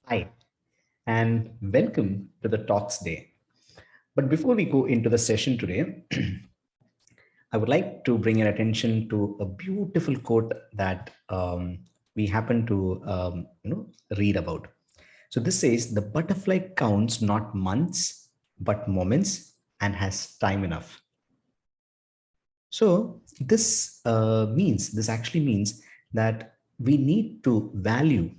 Hi, and welcome to the Talks Day. But before we go into the session today, I would like to bring your attention to a beautiful quote that we happen to read about. So this says, "The butterfly counts not months but moments and has time enough." So this actually means that we need to value,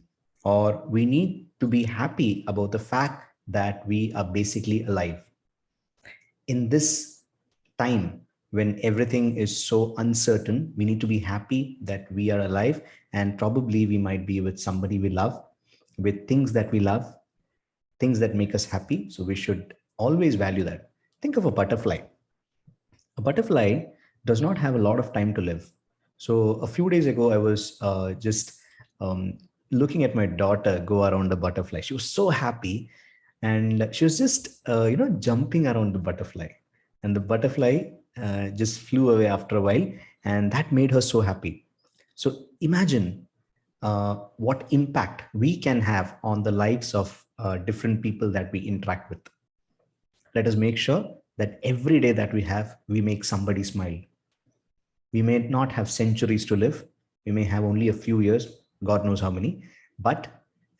or we need to be happy about the fact that we are basically alive in this time when everything is so uncertain. We need to be happy that we are alive, and probably we might be with somebody we love, with things that we love, things that make us happy. So we should always value that. Think of a butterfly. A butterfly does not have a lot of time to live. So a few days ago, I was just looking at my daughter go around the butterfly. She was so happy, and she was just jumping around the butterfly, and the butterfly just flew away after a while, and that made her so happy. So imagine what impact we can have on the lives of different people that we interact with. Let us make sure that every day that we have, we make somebody smile. We may not have centuries to live. We may have only a few years, God knows how many, but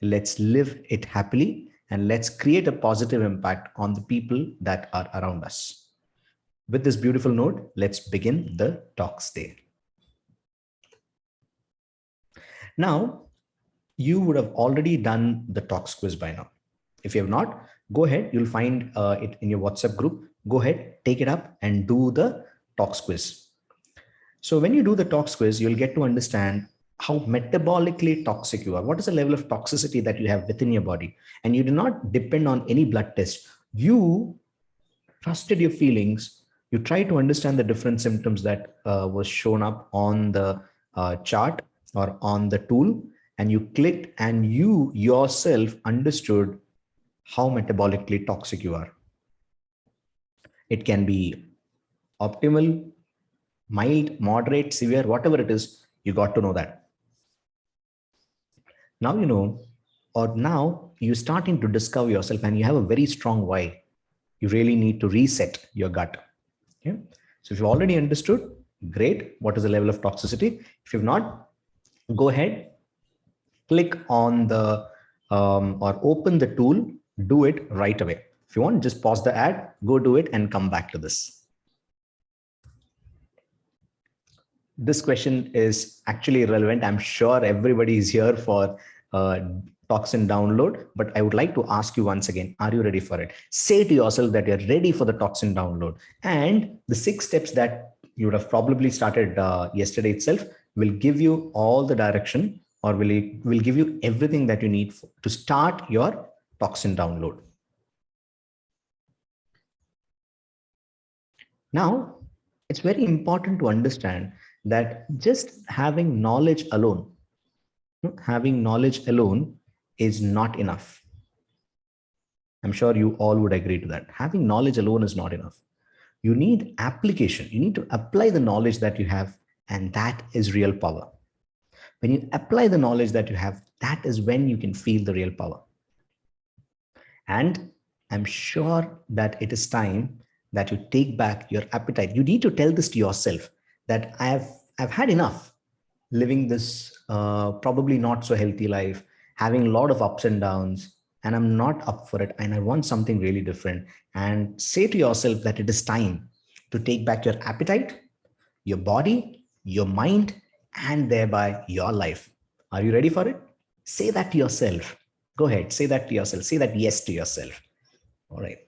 let's live it happily, and let's create a positive impact on the people that are around us. With this beautiful note, let's begin the Talks Day. Now, you would have already done the Talks quiz by now. If you have not, go ahead. You'll find it in your WhatsApp group. Go ahead, take it up and do the Talks quiz. So when you do the Talks quiz, you'll get to understand how metabolically toxic you are. What is the level of toxicity that you have within your body? And you do not depend on any blood test. You trusted your feelings. You try to understand the different symptoms that was shown up on the chart or on the tool, and you clicked, and you yourself understood how metabolically toxic you are. It can be optimal, mild, moderate, severe, whatever it is, you got to know that. Now you know, or now you're starting to discover yourself, and you have a very strong why. You really need to reset your gut. Okay. So if you already understood, great. What is the level of toxicity? If you've not, go ahead, click on the or open the tool, do it right away. If you want, just pause the ad, go do it, and come back to this. This question is actually relevant. I'm sure everybody is here for toxin download, but I would like to ask you once again, are you ready for it? Say to yourself that you're ready for the toxin download, and the 6 steps that you would have probably started yesterday itself will give you all the direction, or will give you everything that you need to start your toxin download. Now, it's very important to understand that just having knowledge alone, is not enough. I'm sure you all would agree to that. Having knowledge alone is not enough. You need application. You need to apply the knowledge that you have, and that is real power. When you apply the knowledge that you have, that is when you can feel the real power. And I'm sure that it is time that you take back your appetite. You need to tell this to yourself that I've had enough living this probably not so healthy life, having a lot of ups and downs, and I'm not up for it, and I want something really different. And say to yourself that it is time to take back your appetite, your body, your mind, and thereby your life. Are you ready for it? Say that to yourself. Go ahead, say that to yourself. Say that yes to yourself. All right.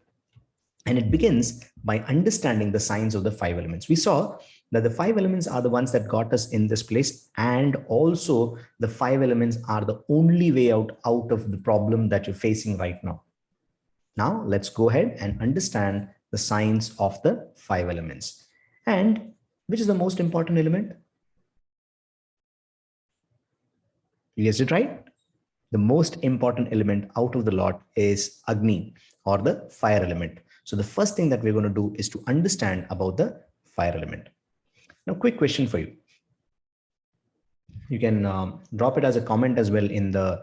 And it begins by understanding the signs of the 5 elements. We saw that the 5 elements are the ones that got us in this place. And also the 5 elements are the only way out of the problem that you're facing right now. Now let's go ahead and understand the signs of the 5 elements. And which is the most important element? You guessed it right. The most important element out of the lot is Agni, or the fire element. So the first thing that we're going to do is to understand about the fire element. Now, quick question for you. You can drop it as a comment as well in the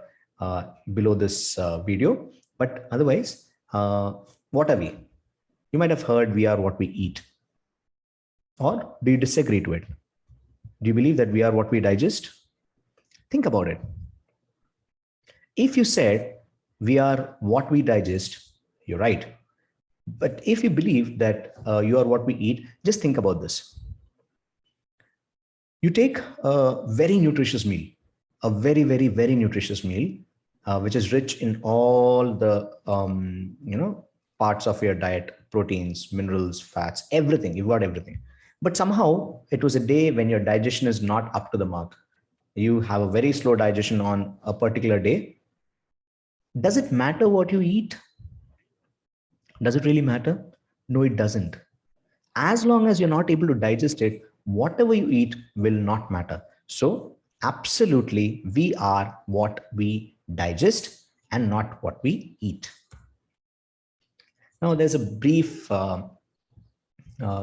below this video. But otherwise, what are we? You might have heard we are what we eat. Or do you disagree to it? Do you believe that we are what we digest? Think about it. If you said we are what we digest, you're right. But if you believe that you are what we eat, just think about this. You take a very nutritious meal, a very, very, very nutritious meal, which is rich in all the, parts of your diet, proteins, minerals, fats, everything. You've got everything. But somehow it was a day when your digestion is not up to the mark. You have a very slow digestion on a particular day. Does it matter what you eat? Does it really matter? No, it doesn't. As long as you're not able to digest it, whatever you eat will not matter. So absolutely, we are what we digest and not what we eat. Now, there's a brief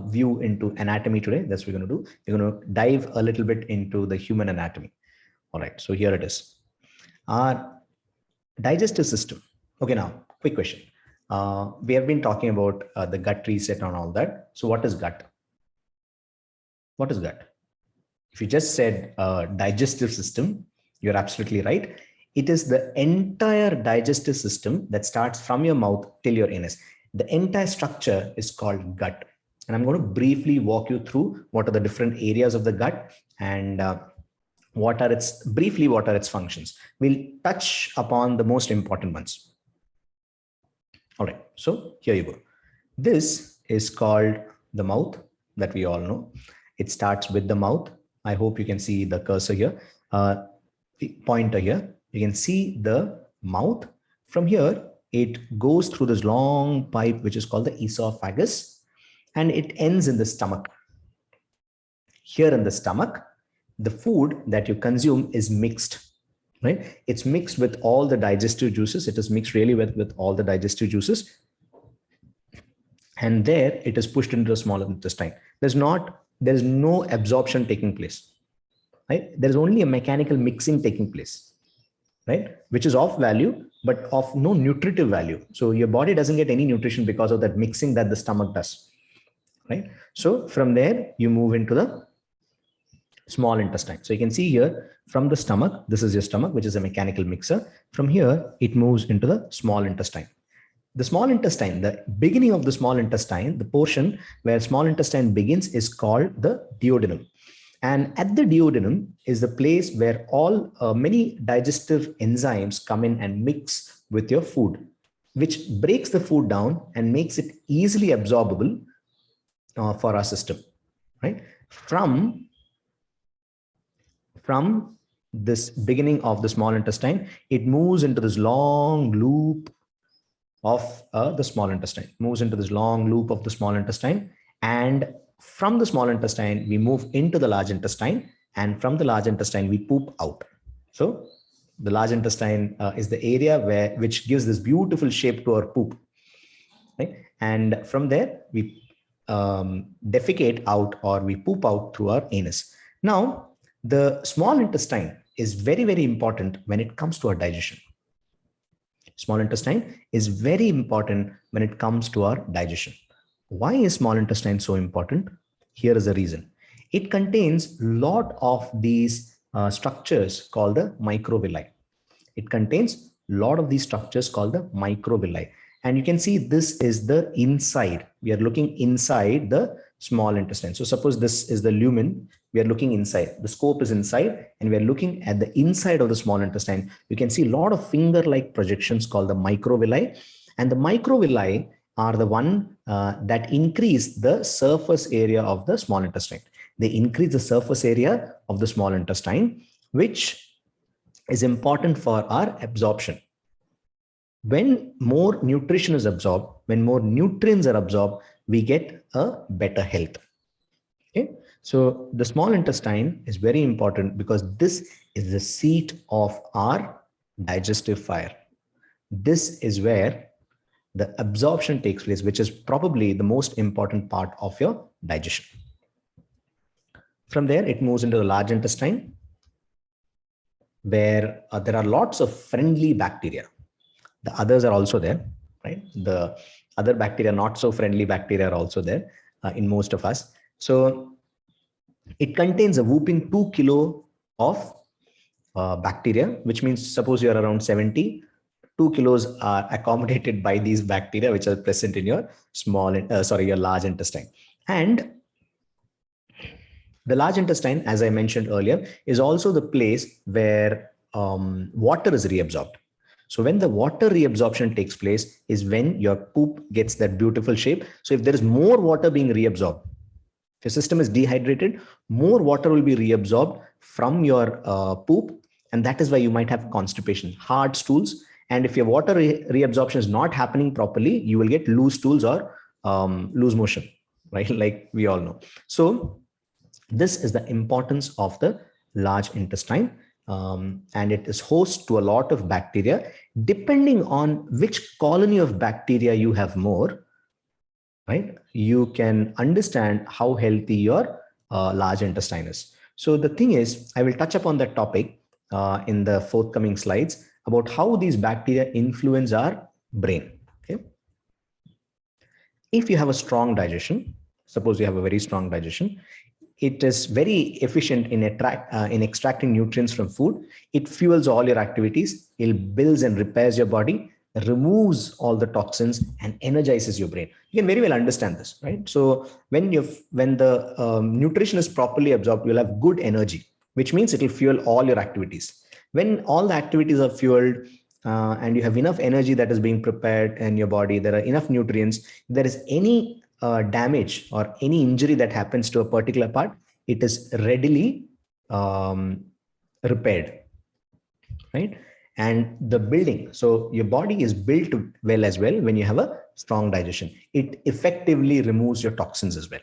view into anatomy today. That's what we're going to do. We're going to dive a little bit into the human anatomy. All right, so here it is. Our digestive system. Okay, now, quick question. We have been talking about the gut reset and all that. So what is gut? What is gut? If you just said digestive system, you're absolutely right. It is the entire digestive system that starts from your mouth till your anus. The entire structure is called gut. And I'm going to briefly walk you through what are the different areas of the gut and what are its functions. We'll touch upon the most important ones. All right, so here you go. This is called the mouth that we all know. It starts with the mouth. I hope you can see the cursor here, the pointer here. You can see the mouth. From here, it goes through this long pipe, which is called the esophagus, and it ends in the stomach. Here in the stomach, the food that you consume is mixed, right? It's mixed with all the digestive juices. It is mixed really with all the digestive juices. And there it is pushed into the small intestine. There's no absorption taking place, right? There's only a mechanical mixing taking place, right? Which is of value, but of no nutritive value. So your body doesn't get any nutrition because of that mixing that the stomach does, right? So from there, you move into the small intestine. So you can see here from the stomach, this is your stomach, which is a mechanical mixer. From here, it moves into the small intestine. The small intestine, the beginning of the small intestine, the portion where small intestine begins is called the duodenum. And at the duodenum is the place where all many digestive enzymes come in and mix with your food, which breaks the food down and makes it easily absorbable for our system, right? From this beginning of the small intestine, it moves into this long loop of the small intestine, and from the small intestine, we move into the large intestine, and from the large intestine, we poop out. So the large intestine is the area which gives this beautiful shape to our poop, right? And from there, we defecate out, or we poop out through our anus. Now, the small intestine is very, very important when it comes to our digestion. Small intestine is very important when it comes to our digestion. Why is small intestine so important? Here is the reason. It contains a lot of these structures called the microvilli. And you can see this is the inside. We are looking inside the small intestine. So suppose this is the lumen. We are looking inside. The scope is inside, and we are looking at the inside of the small intestine. You can see a lot of finger-like projections called the microvilli. And the microvilli are the one that increase the surface area of the small intestine. They increase the surface area of the small intestine, which is important for our absorption. When more nutrition is absorbed, when more nutrients are absorbed, we get a better health. Okay, so the small intestine is very important because this is the seat of our digestive fire. This is where the absorption takes place, which is probably the most important part of your digestion. From there, it moves into the large intestine, where there are lots of friendly bacteria. The others are also there, right? The other bacteria, not so friendly bacteria, are also there in most of us. So it contains a whooping 2 kilo of bacteria, which means suppose you're around 70, 2 kilos are accommodated by these bacteria which are present in your your large intestine. And the large intestine, as I mentioned earlier, is also the place where water is reabsorbed. So when the water reabsorption takes place is when your poop gets that beautiful shape. So if there is more water being reabsorbed, if your system is dehydrated, more water will be reabsorbed from your poop, and that is why you might have constipation, hard stools. And if your water reabsorption is not happening properly, you will get loose stools or loose motion, right? Like we all know. So this is the importance of the large intestine, and it is host to a lot of bacteria. Depending on which colony of bacteria you have more, right, you can understand how healthy your large intestine is. So the thing is, I will touch upon that topic in the forthcoming slides about how these bacteria influence our brain. Okay. If you have a strong digestion, suppose you have a very strong digestion, it is very efficient in extracting nutrients from food. It fuels all your activities. It builds and repairs your body, removes all the toxins, and energizes your brain. You can very well understand this, right? So when the nutrition is properly absorbed, you'll have good energy, which means it will fuel all your activities. When all the activities are fueled, and you have enough energy that is being prepared in your body, there are enough nutrients. If there is any damage or any injury that happens to a particular part, it is readily repaired, right? And the building, so your body is built well as well. When you have a strong digestion, it effectively removes your toxins as well.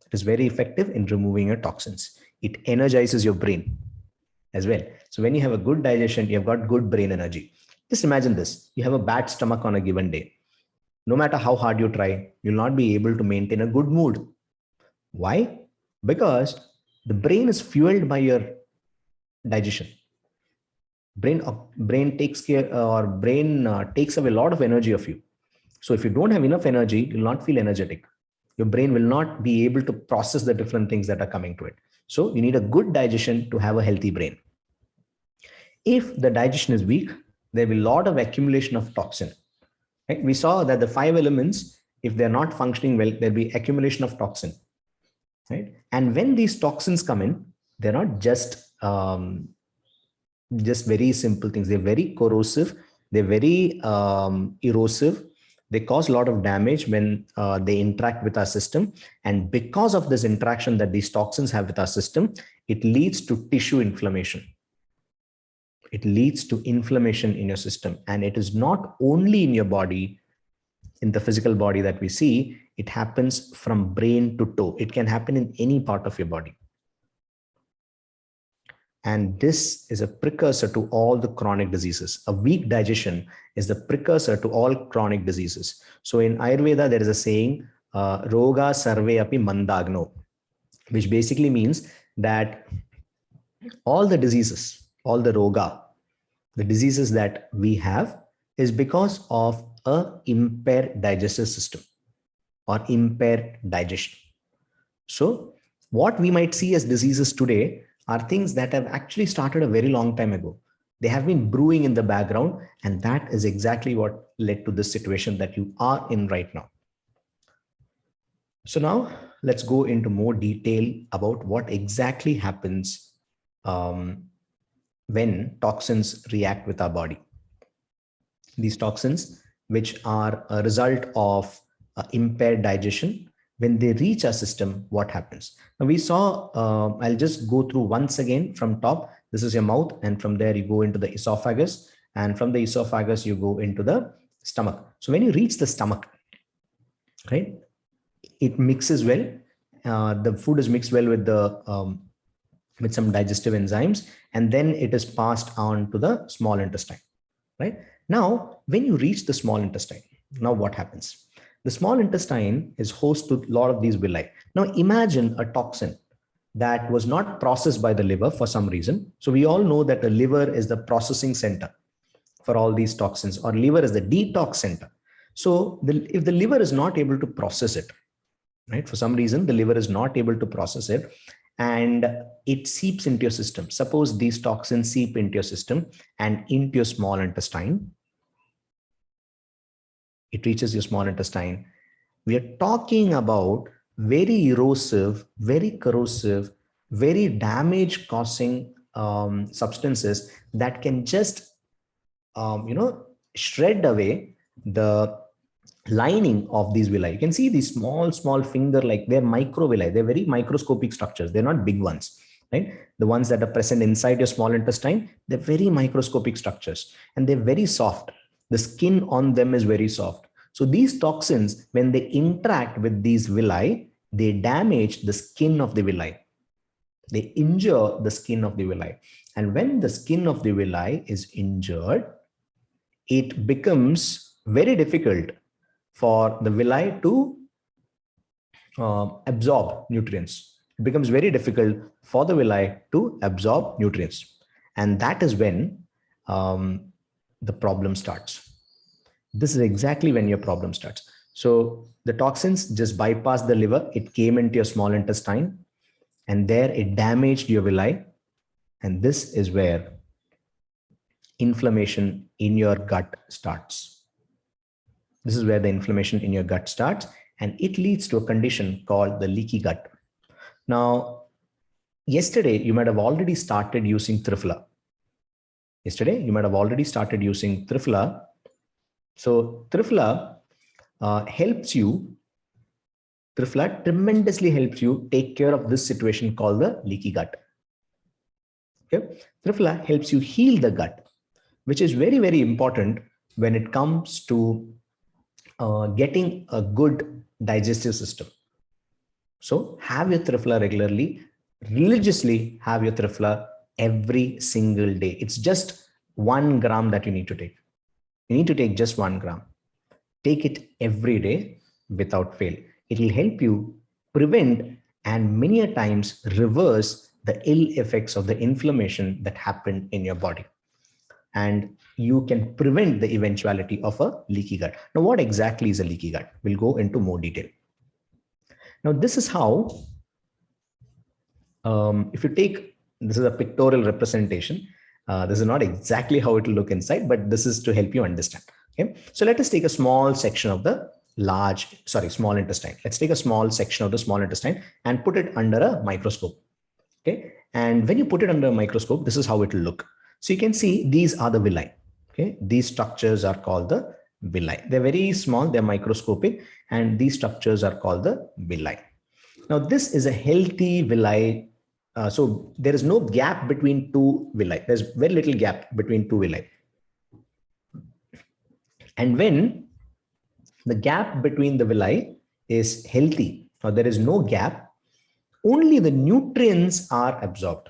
It is very effective in removing your toxins. It energizes your brain as well. So when you have a good digestion, you've got good brain energy. Just imagine this: you have a bad stomach on a given day. No matter how hard you try, you'll not be able to maintain a good mood. Why? Because the brain is fueled by your digestion. Brain takes care, or brain takes away a lot of energy of you. So if you don't have enough energy, you'll not feel energetic. Your brain will not be able to process the different things that are coming to it. So you need a good digestion to have a healthy brain. If the digestion is weak, there will be a lot of accumulation of toxin. Right? We saw that the 5 elements, if they're not functioning well, there'll be accumulation of toxin. Right? And when these toxins come in, they're not just very simple things. They're very corrosive. They're very erosive. They cause a lot of damage when they interact with our system. And because of this interaction that these toxins have with our system, it leads to tissue inflammation. It leads to inflammation in your system. And it is not only in your body, in the physical body that we see, it happens from brain to toe. It can happen in any part of your body. And this is a precursor to all the chronic diseases. A weak digestion is the precursor to all chronic diseases. So in Ayurveda, there is a saying, Roga sarve api mandagno, which basically means that all the diseases, all the roga, the diseases that we have is because of a impaired digestive system or impaired digestion. So what we might see as diseases today are things that have actually started a very long time ago. They have been brewing in the background, and that is exactly what led to this situation that you are in right now. So now let's go into more detail about what exactly happens when toxins react with our body. These toxins, which are a result of impaired digestion, when they reach our system, what happens? Now we saw, I'll just go through once again from top. This is your mouth, and from there you go into the esophagus, and from the esophagus you go into the stomach. So when you reach the stomach, right, it mixes well. The food is mixed well with the with some digestive enzymes, and then it is passed on to the small intestine. Right now, when you reach the small intestine, now what happens? The small intestine is host to a lot of these villi. Now imagine a toxin that was not processed by the liver for some reason. So we all know that the liver is the processing center for all these toxins, or liver is the detox center. So if the liver is not able to process it, right, for some reason, the liver is not able to process it and it seeps into your system. Suppose these toxins seep into your system and into your small intestine. It reaches your small intestine. We are talking about very erosive, very corrosive, very damage causing substances that can just, shred away the lining of these villi. You can see these small finger, like they're microvilli. They're very microscopic structures. They're not big ones, right? The ones that are present inside your small intestine, they're very microscopic structures and they're very soft. The skin on them is very soft. So these toxins, when they interact with these villi, they damage the skin of the villi. They injure the skin of the villi. And when the skin of the villi is injured, it becomes very difficult for the villi to absorb nutrients. It becomes very difficult for the villi to absorb nutrients. And that is when the problem starts. This is exactly when your problem starts. So the toxins just bypassed the liver. It came into your small intestine and there it damaged your villi. And this is where inflammation in your gut starts. This is where the inflammation in your gut starts, and it leads to a condition called the leaky gut. Now, yesterday, you might have already started using Triphala. Yesterday, you might have already started using Triphala. So Triphala helps you. Triphala tremendously helps you take care of this situation called the leaky gut. Okay? Triphala helps you heal the gut, which is very, very important when it comes to getting a good digestive system. So have your Triphala regularly, religiously have your Triphala every single day. It's just 1 gram that you need to take. You need to take just 1 gram. Take it every day without fail. It will help you prevent and many a times reverse the ill effects of the inflammation that happened in your body. And you can prevent the eventuality of a leaky gut. Now, what exactly is a leaky gut? We'll go into more detail. Now, this is how, if you take, this is a pictorial representation. This is not exactly how it will look inside, but this is to help you understand. Okay. So let us take a small section of the small intestine. Let's take a small section of the small intestine and put it under a microscope. Okay. And when you put it under a microscope, this is how it will look. So you can see these are the villi. Okay. These structures are called the villi. They're very small, they're microscopic, and these structures are called the villi. Now, this is a healthy villi. So there is no gap between two villi. There's very little gap between two villi. And when the gap between the villi is healthy, or there is no gap, only the nutrients are absorbed.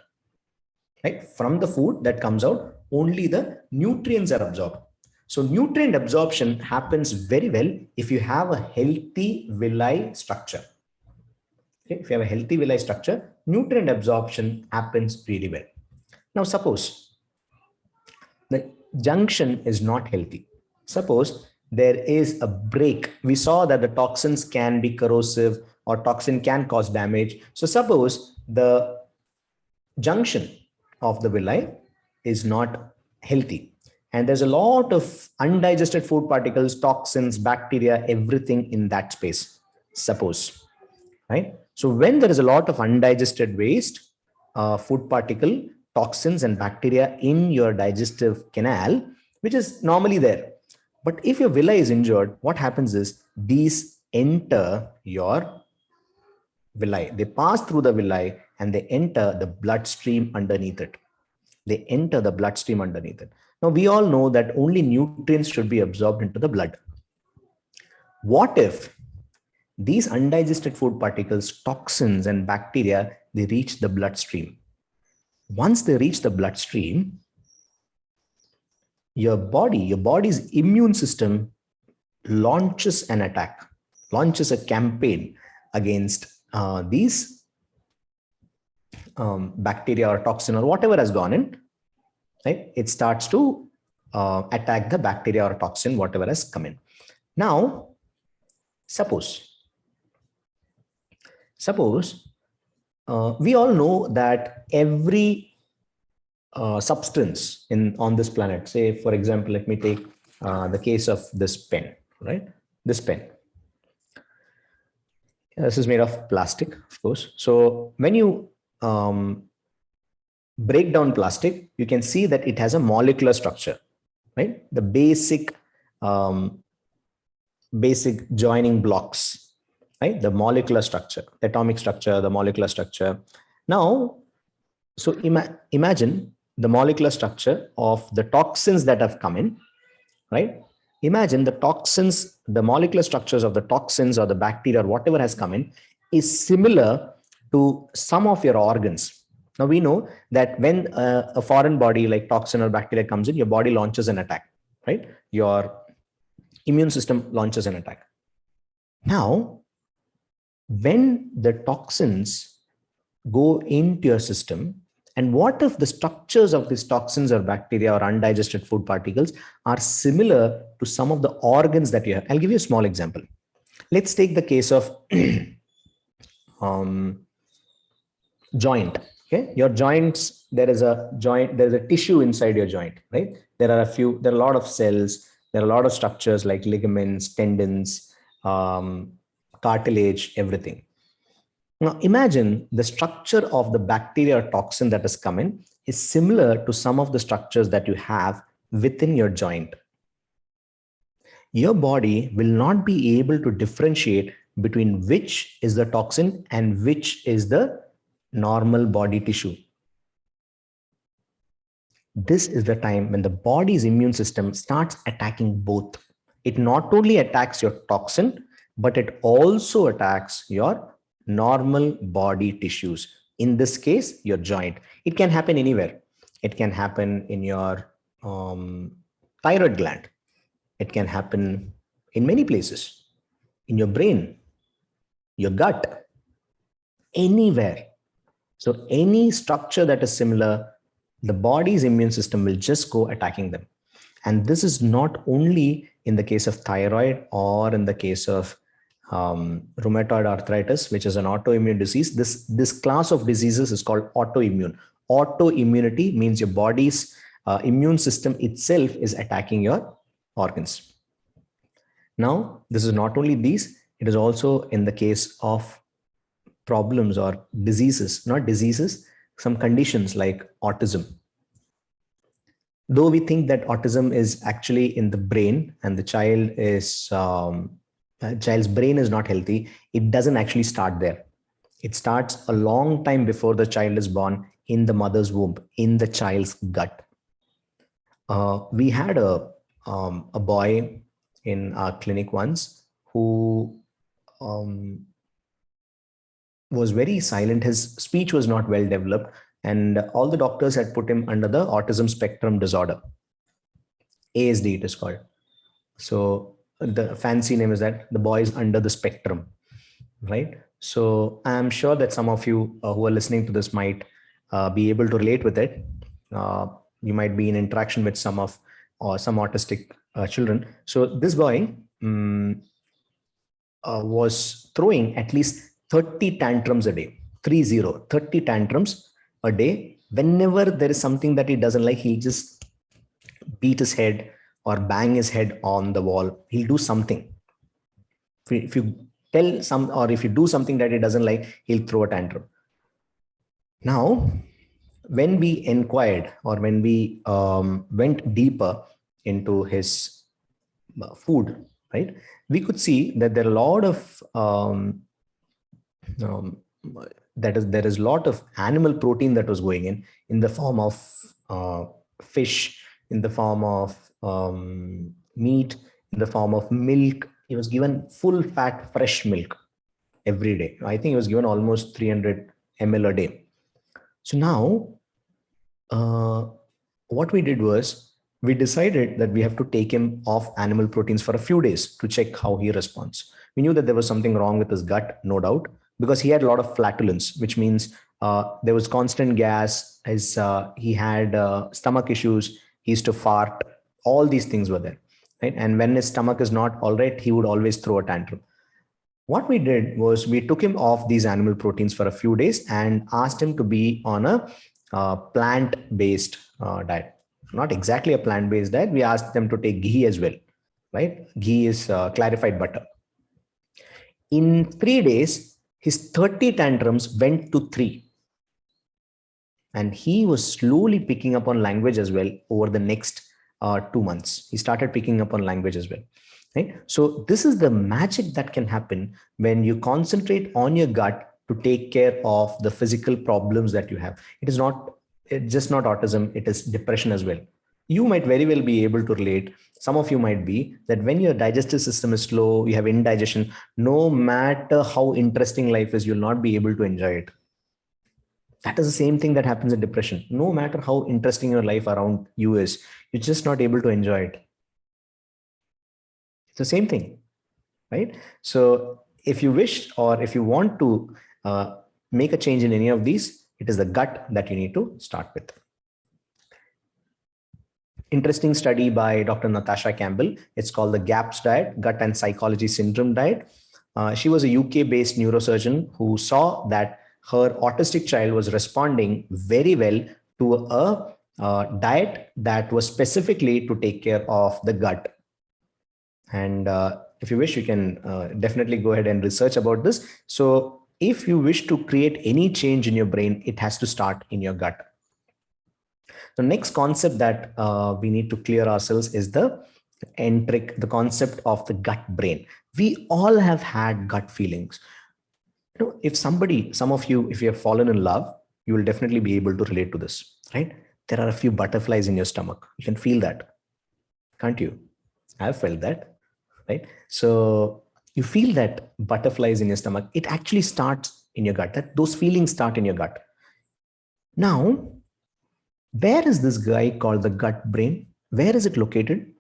Right? From the food that comes out, only the nutrients are absorbed. So nutrient absorption happens very well if you have a healthy villi structure. Okay? If you have a healthy villi structure, nutrient absorption happens really well. Now, suppose the junction is not healthy. Suppose there is a break. We saw that the toxins can be corrosive or toxin can cause damage. So suppose the junction of the villi is not healthy and there's a lot of undigested food particles, toxins, bacteria, everything in that space, suppose, right? So when there is a lot of undigested waste, food particle, toxins and bacteria in your digestive canal, which is normally there, but if your villi is injured, what happens is these enter your villi. They pass through the villi and they enter the bloodstream underneath it. They enter the bloodstream underneath it. Now, we all know that only nutrients should be absorbed into the blood. What if these undigested food particles, toxins and bacteria, they reach the bloodstream? Once they reach the bloodstream, your body's immune system launches an attack, launches a campaign against these bacteria or toxin or whatever has gone in, right? It starts to attack the bacteria or toxin, whatever has come in. Now, suppose we all know that every substance on this planet, say, for example, let me take the case of this pen, right? This pen. This is made of plastic, of course. So when you break down plastic, you can see that it has a molecular structure, right? The basic joining blocks, right? The molecular structure, the atomic structure, the molecular structure. Now, so imagine the molecular structure of the toxins that have come in, right? Imagine the toxins, the molecular structures of the toxins or the bacteria or whatever has come in is similar to some of your organs. Now we know that when a foreign body like toxin or bacteria comes in, your body launches an attack, right? Your immune system launches an attack. Now, when the toxins go into your system, and what if the structures of these toxins or bacteria or undigested food particles are similar to some of the organs that you have? I'll give you a small example. Let's take the case of joint. Okay, your joints, there is a tissue inside your joint, right? There are a lot of cells, there are a lot of structures like ligaments, tendons, cartilage, everything. Now imagine the structure of the bacteria or toxin that has come in is similar to some of the structures that you have within your joint. Your body will not be able to differentiate between which is the toxin and which is the normal body tissue. This is the time when the body's immune system starts attacking both. It not only attacks your toxin, but it also attacks your normal body tissues. In this case, your joint. It can happen anywhere. It can happen in your thyroid gland. It can happen in many places, in your brain, your gut, anywhere. So any structure that is similar, the body's immune system will just go attacking them. And this is not only in the case of thyroid or in the case of rheumatoid arthritis, which is an autoimmune disease. This class of diseases is called autoimmune. Autoimmunity means your body's immune system itself is attacking your organs. Now, this is not only these, it is also in the case of problems or diseases, not diseases, some conditions like autism. Though we think that autism is actually in the brain and the child's brain is not healthy, it doesn't actually start there. It starts a long time before the child is born in the mother's womb, in the child's gut. We had a boy in our clinic once who was very silent. His speech was not well developed, and all the doctors had put him under the autism spectrum disorder. ASD it is called. So the fancy name is that the boy is under the spectrum, right? So I'm sure that some of you who are listening to this might be able to relate with it. You might be in interaction with some autistic children. So this boy was throwing at least 30 tantrums a day, 30 tantrums a day. Whenever there is something that he doesn't like, he'll just beat his head or bang his head on the wall. He'll do something. If you tell some, or if you do something that he doesn't like, he'll throw a tantrum. Now, when we inquired or when we went deeper into his food, right, we could see that there are a lot of there is a lot of animal protein that was going in the form of fish, in the form of meat, in the form of milk. He was given full fat fresh milk every day. I think he was given almost 300 ml a day. So now what we did was we decided that we have to take him off animal proteins for a few days to check how he responds. We knew that there was something wrong with his gut, no doubt, because he had a lot of flatulence, which means There was constant gas. He had stomach issues. He used to fart. All these things were there, right? And when his stomach is not all right, he would always throw a tantrum. What we did was we took him off these animal proteins for a few days and asked him to be on a plant-based diet. Not exactly a plant-based diet. We asked them to take ghee as well, right? Ghee is clarified butter. In 3 days, his 30 tantrums went to 3. And he was slowly picking up on language as well over the next 2 months. He started picking up on language as well. Right? So this is the magic that can happen when you concentrate on your gut to take care of the physical problems that you have. It's just not autism, it is depression as well. You might very well be able to relate. Some of you might be that when your digestive system is slow, you have indigestion, no matter how interesting life is, you'll not be able to enjoy it. That is the same thing that happens in depression. No matter how interesting your life around you is, you're just not able to enjoy it. It's the same thing, right? So if you wish or if you want to make a change in any of these, it is the gut that you need to start with. Interesting study by Dr. Natasha Campbell. It's called the GAPS diet, gut and psychology syndrome diet. She was a UK-based neurosurgeon who saw that her autistic child was responding very well to a diet that was specifically to take care of the gut. And if you wish, you can definitely go ahead and research about this. So if you wish to create any change in your brain, it has to start in your gut. The next concept that we need to clear ourselves is the concept of the gut brain. We all have had gut feelings. You know, if some of you, if you have fallen in love, you will definitely be able to relate to this, right? There are a few butterflies in your stomach. You can feel that, can't you? I've felt that, right? So you feel that butterflies in your stomach. It actually starts in your gut. Those feelings start in your gut. Now, where is this guy called the gut brain? Where is it located?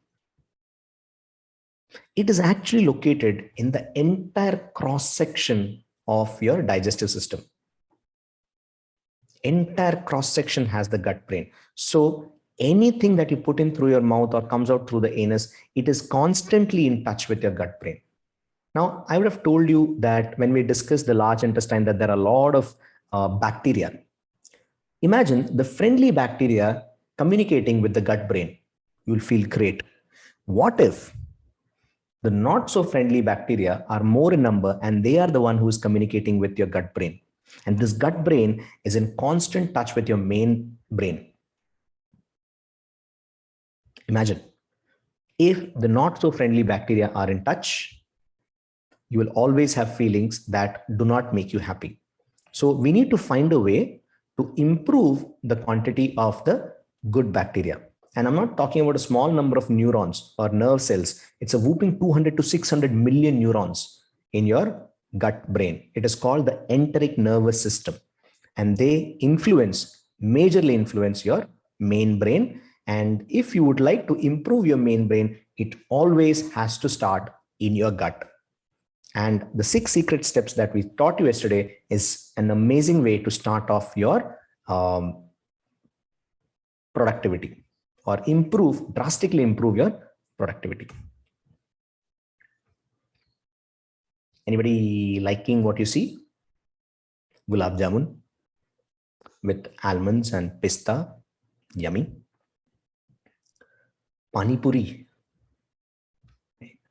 It is actually located in the entire cross section of your digestive system. Entire cross section has the gut brain. So anything that you put in through your mouth or comes out through the anus, it is constantly in touch with your gut brain. Now, I would have told you that when we discussed the large intestine, that there are a lot of bacteria. Imagine the friendly bacteria communicating with the gut brain. You will feel great. What if the not so friendly bacteria are more in number and they are the one who is communicating with your gut brain? And this gut brain is in constant touch with your main brain. Imagine if the not so friendly bacteria are in touch, you will always have feelings that do not make you happy. So we need to find a way to improve the quantity of the good bacteria. And I'm not talking about a small number of neurons or nerve cells. It's a whooping 200 to 600 million neurons in your gut brain. It is called the enteric nervous system. And they majorly influence your main brain. And if you would like to improve your main brain, it always has to start in your gut. And the 6 secret steps that we taught you yesterday is an amazing way to start off your productivity or drastically improve your productivity. Anybody liking what you see? Gulab jamun with almonds and pista, yummy. Pani puri.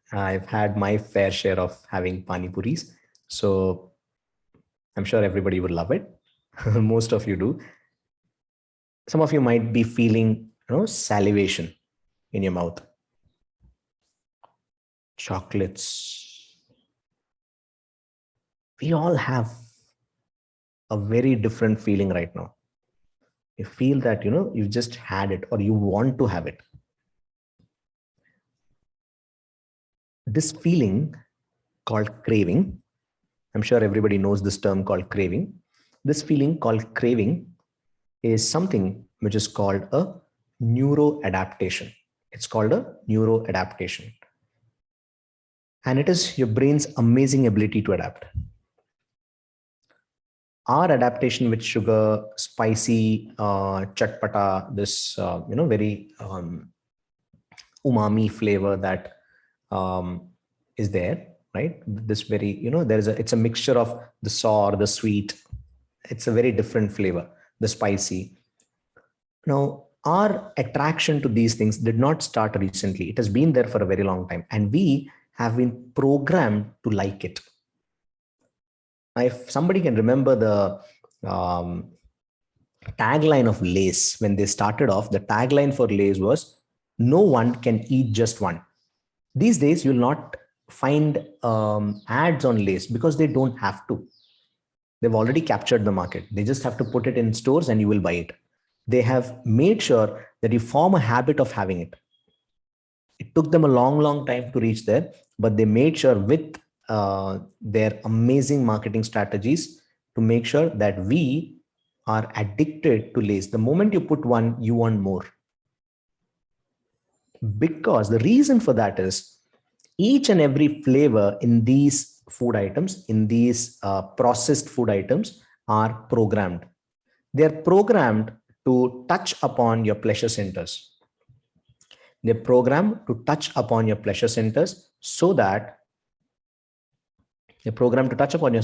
I've had my fair share of having pani puris, so I'm sure everybody would love it. Most of you do. Some of you might be feeling, salivation in your mouth. Chocolates. We all have a very different feeling right now. You feel that, you've just had it or you want to have it. This feeling called craving, I'm sure everybody knows this term called craving. This feeling called craving is something which is called a neuroadaptation. It's called a neuroadaptation. And it is your brain's amazing ability to adapt. our adaptation with sugar, spicy, chatpata, this very umami flavor that is there, right? This very, it's a mixture of the sour, the sweet. It's a very different flavor, the spicy. Now, our attraction to these things did not start recently. It has been there for a very long time, and we have been programmed to like it. If somebody can remember the tagline of Lay's, when they started off, the tagline for Lay's was, "No one can eat just one." These days, you'll not find ads on Lay's because they don't have to. They've already captured the market. They just have to put it in stores and you will buy it. They have made sure that you form a habit of having it. It took them a long, long time to reach there, but they made sure with their amazing marketing strategies to make sure that we are addicted to Lay's. The moment you put one, you want more. Because the reason for that is each and every flavor in these food items, in these processed food items, are programmed. They're programmed to touch upon your pleasure centers. They're programmed to touch upon your pleasure centers so that you're programmed to touch upon your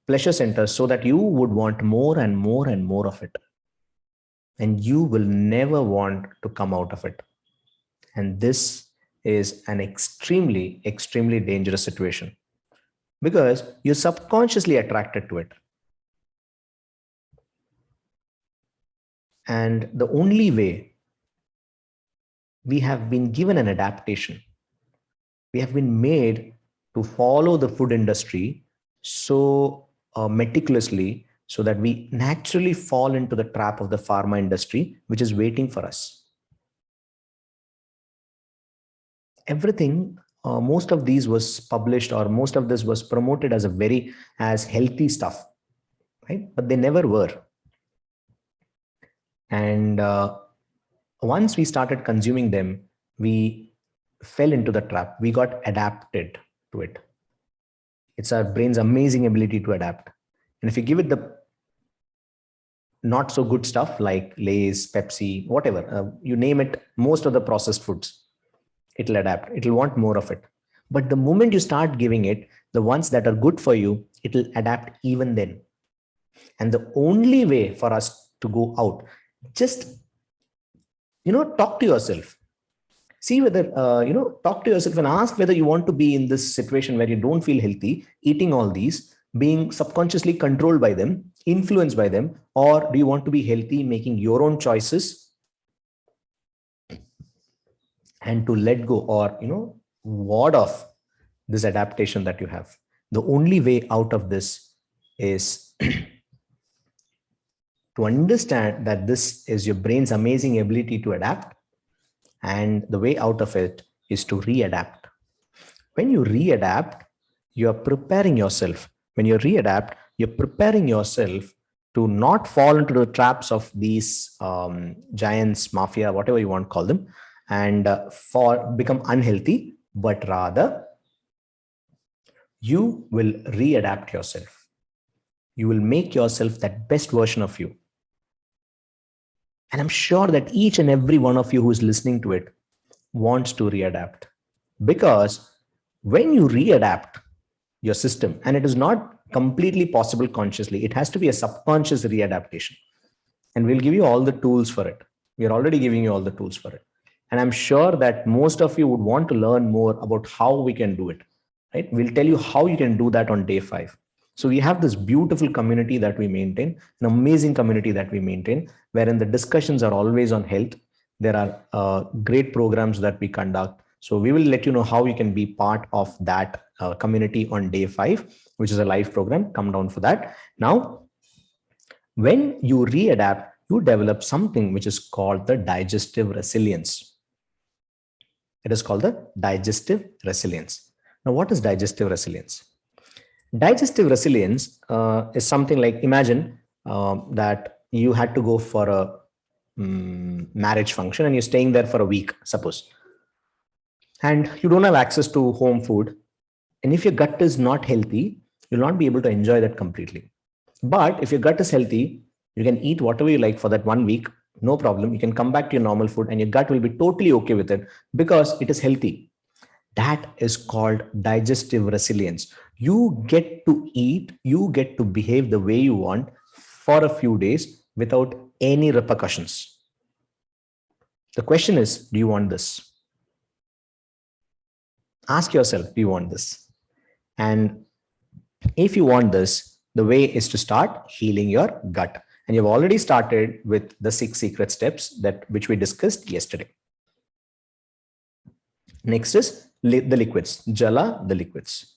pleasure centers so that you would want more and more and more of it. And you will never want to come out of it. And this is an extremely, extremely dangerous situation because you're subconsciously attracted to it. And the only way, we have been given an adaptation. We have been made to follow the food industry so meticulously so that we naturally fall into the trap of the pharma industry, which is waiting for us. Everything, most of these was published, or most of this was promoted as healthy stuff, right? But they never were. And once we started consuming them, we fell into the trap. We got adapted to it. It's our brain's amazing ability to adapt. And if you give it the not so good stuff like Lay's, Pepsi, whatever, you name it, most of the processed foods, it'll adapt. It'll want more of it. But the moment you start giving it the ones that are good for you, it'll adapt even then. And the only way for us to go out, just, talk to yourself. See whether, talk to yourself and ask whether you want to be in this situation where you don't feel healthy, eating all these, being subconsciously controlled by them, influenced by them, or do you want to be healthy, making your own choices and to let go or, ward off this adaptation that you have. The only way out of this is to understand that this is your brain's amazing ability to adapt. And the way out of it is to readapt. When you readapt, you're preparing yourself. When you readapt, you're preparing yourself to not fall into the traps of these giants, mafia, whatever you want to call them, and become unhealthy, but rather you will readapt yourself. You will make yourself that best version of you. And I'm sure that each and every one of you who is listening to it wants to readapt, because when you readapt your system, and it is not completely possible consciously, it has to be a subconscious readaptation. And we'll give you all the tools for it. We're already giving you all the tools for it. And I'm sure that most of you would want to learn more about how we can do it, right? We'll tell you how you can do that on day 5. So we have this beautiful community that we maintain, an amazing community that we maintain, wherein the discussions are always on health. There are great programs that we conduct. So we will let you know how you can be part of that community on day 5, which is a live program. Come down for that. Now, when you readapt, you develop something which is called the digestive resilience. It is called the digestive resilience. Now, what is digestive resilience? Digestive resilience is something like, imagine that you had to go for a marriage function and you're staying there for a week, suppose, and you don't have access to home food. And if your gut is not healthy, you'll not be able to enjoy that completely. But if your gut is healthy, you can eat whatever you like for that 1 week, no problem. You can come back to your normal food and your gut will be totally okay with it because it is healthy. That is called digestive resilience. You get to eat, you get to behave the way you want for a few days without any repercussions. The question is, do you want this? Ask yourself, do you want this? And if you want this, the way is to start healing your gut. And you've already started with the 6 secret steps that which we discussed yesterday. Next is the liquids, Jala, the liquids.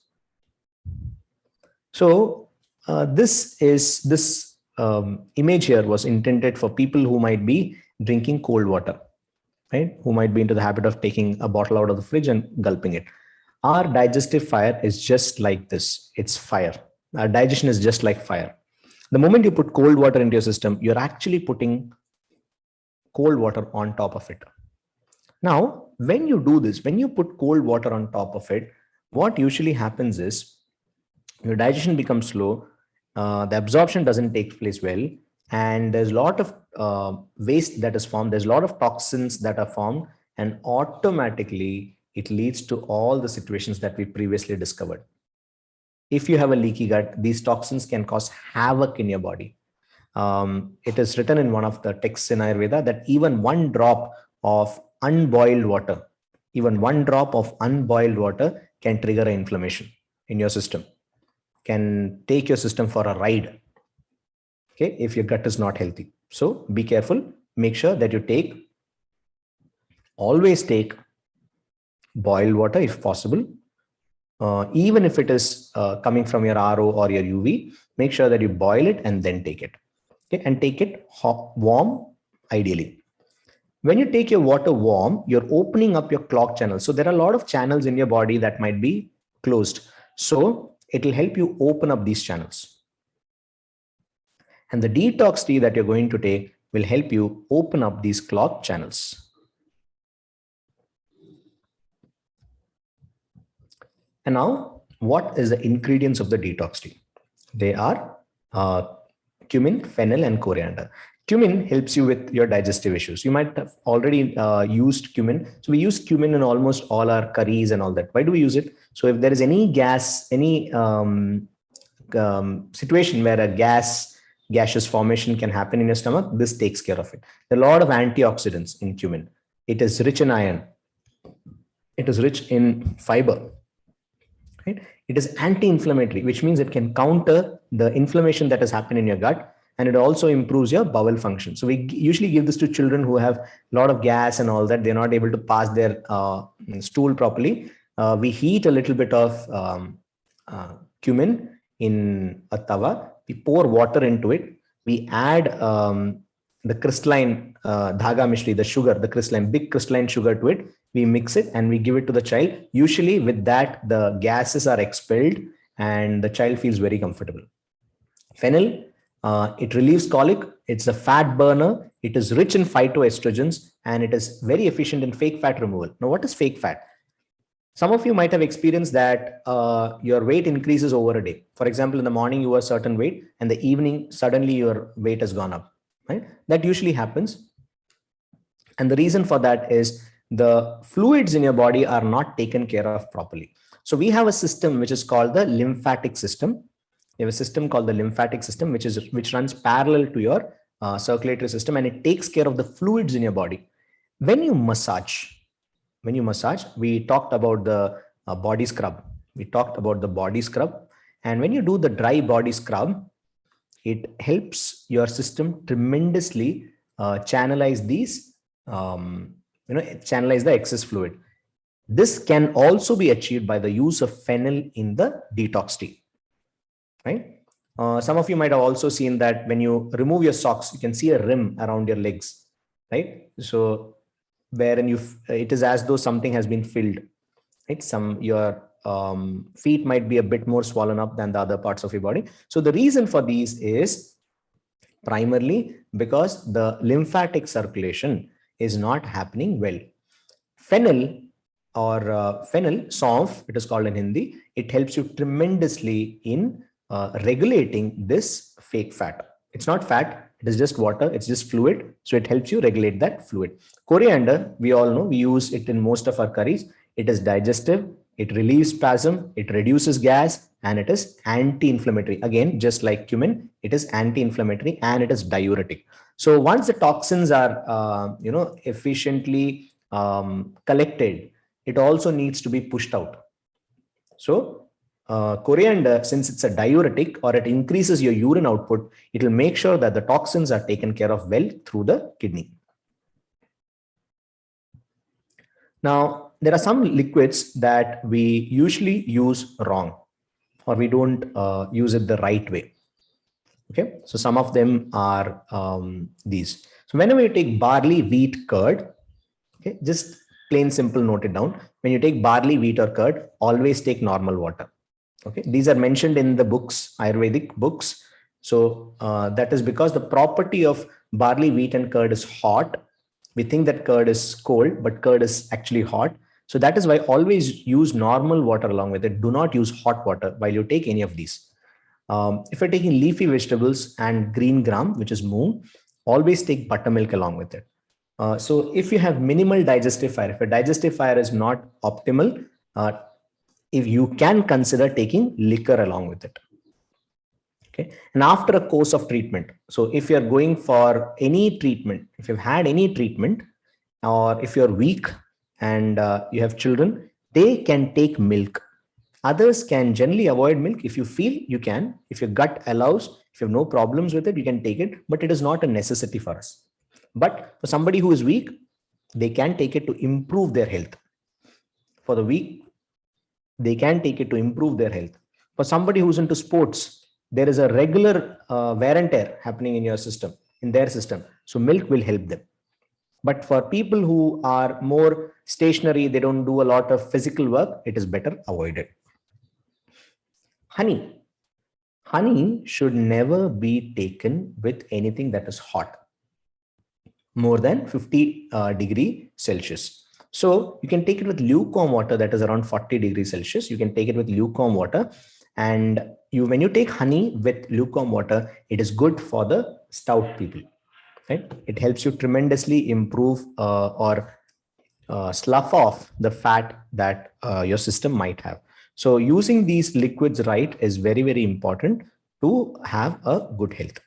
So this image here was intended for people who might be drinking cold water, right? Who might be into the habit of taking a bottle out of the fridge and gulping it. Our digestive fire is just like this. It's fire. Our digestion is just like fire. The moment you put cold water into your system, you're actually putting cold water on top of it. Now, when you do this, when you put cold water on top of it, what usually happens is your digestion becomes slow, the absorption doesn't take place well, and there's a lot of waste that is formed, there's a lot of toxins that are formed, and automatically it leads to all the situations that we previously discovered. If you have a leaky gut, these toxins can cause havoc in your body. It is written in one of the texts in Ayurveda that even one drop of unboiled water, can trigger an inflammation in your system, can take your system for a ride. Okay, if your gut is not healthy. So be careful. Make sure that you always take boiled water if possible. Even if it is coming from your RO or your UV, make sure that you boil it and then take it. Okay, and take it hot, warm, ideally. When you take your water warm, you're opening up your clock channels. So there are a lot of channels in your body that might be closed. So it will help you open up these channels. And the detox tea that you're going to take will help you open up these clogged channels. And now, what is the ingredients of the detox tea? They are cumin, fennel, and coriander. Cumin helps you with your digestive issues. You might have already used cumin. So we use cumin in almost all our curries and all that. Why do we use it? So if there is any gas, any situation where a gaseous formation can happen in your stomach, this takes care of it. There are a lot of antioxidants in cumin. It is rich in iron. It is rich in fiber. Right? It is anti-inflammatory, which means it can counter the inflammation that has happened in your gut, and it also improves your bowel function. So we usually give this to children who have a lot of gas and all that. They're not able to pass their stool properly. We heat a little bit of cumin in a tawa. We pour water into it. We add the crystalline dhaga mishri, the sugar, the crystalline, big crystalline sugar to it. We mix it and we give it to the child. Usually with that, the gases are expelled and the child feels very comfortable. Fennel, it relieves colic. It's a fat burner. It is rich in phytoestrogens and it is very efficient in fake fat removal. Now, what is fake fat? Some of you might have experienced that your weight increases over a day. For example, in the morning, you were a certain weight and the evening, suddenly your weight has gone up, right? That usually happens. And the reason for that is the fluids in your body are not taken care of properly. So we have a system which is called the lymphatic system. You have a system called the lymphatic system, which runs parallel to your circulatory system, and it takes care of the fluids in your body. When you massage, we talked about the body scrub. And when you do the dry body scrub, it helps your system tremendously channelize channelize the excess fluid. This can also be achieved by the use of fennel in the detox tea, right? Some of you might have also seen that when you remove your socks, you can see a rim around your legs, right? So wherein it is as though something has been filled, right? Your feet might be a bit more swollen up than the other parts of your body. So the reason for these is primarily because the lymphatic circulation is not happening well. Fennel or fennel, saunf, it is called in Hindi, it helps you tremendously in regulating this fake fat. It's not fat, it is just water, it's just fluid. So it helps you regulate that fluid. Coriander, we all know, we use it in most of our curries. It is digestive, it relieves spasm, it reduces gas, and it is anti-inflammatory. Again, just like cumin, it is anti-inflammatory and it is diuretic. So once the toxins are, efficiently collected, it also needs to be pushed out. So coriander, since it's a diuretic or it increases your urine output, it will make sure that the toxins are taken care of well through the kidney. Now, there are some liquids that we usually use wrong, or we don't use it the right way. Okay, so some of them are these. So whenever you take barley, wheat, curd, okay, just plain simple, note it down. When you take barley, wheat, or curd, always take normal water. Okay, these are mentioned in the books, Ayurvedic books. So that is because the property of barley, wheat, and curd is hot. We think that curd is cold, but curd is actually hot. So that is why always use normal water along with it. Do not use hot water while you take any of these. If you're taking leafy vegetables and green gram, which is moong, always take buttermilk along with it. So if you have minimal digestive fire, if your digestive fire is not optimal, if you can consider taking liquor along with it. Okay. And after a course of treatment, so if you're going for any treatment, if you've had any treatment, or if you're weak and you have children, they can take milk. Others can generally avoid milk. If you feel, you can. If your gut allows, if you have no problems with it, you can take it, but it is not a necessity for us. But for somebody who is weak, they can take it to improve their health. For the weak, they can take it to improve their health. For somebody who's into sports, there is a regular wear and tear happening in your system, in their system. So milk will help them. But for people who are more stationary, they don't do a lot of physical work, it is better avoided. Honey. Honey should never be taken with anything that is hot, more than 50 degree Celsius. So you can take it with lukewarm water that is around 40 degrees Celsius. You can take it with lukewarm water. And when you take honey with lukewarm water, it is good for the stout people. Right? It helps you tremendously improve or slough off the fat that your system might have. So using these liquids right is very, very important to have a good health.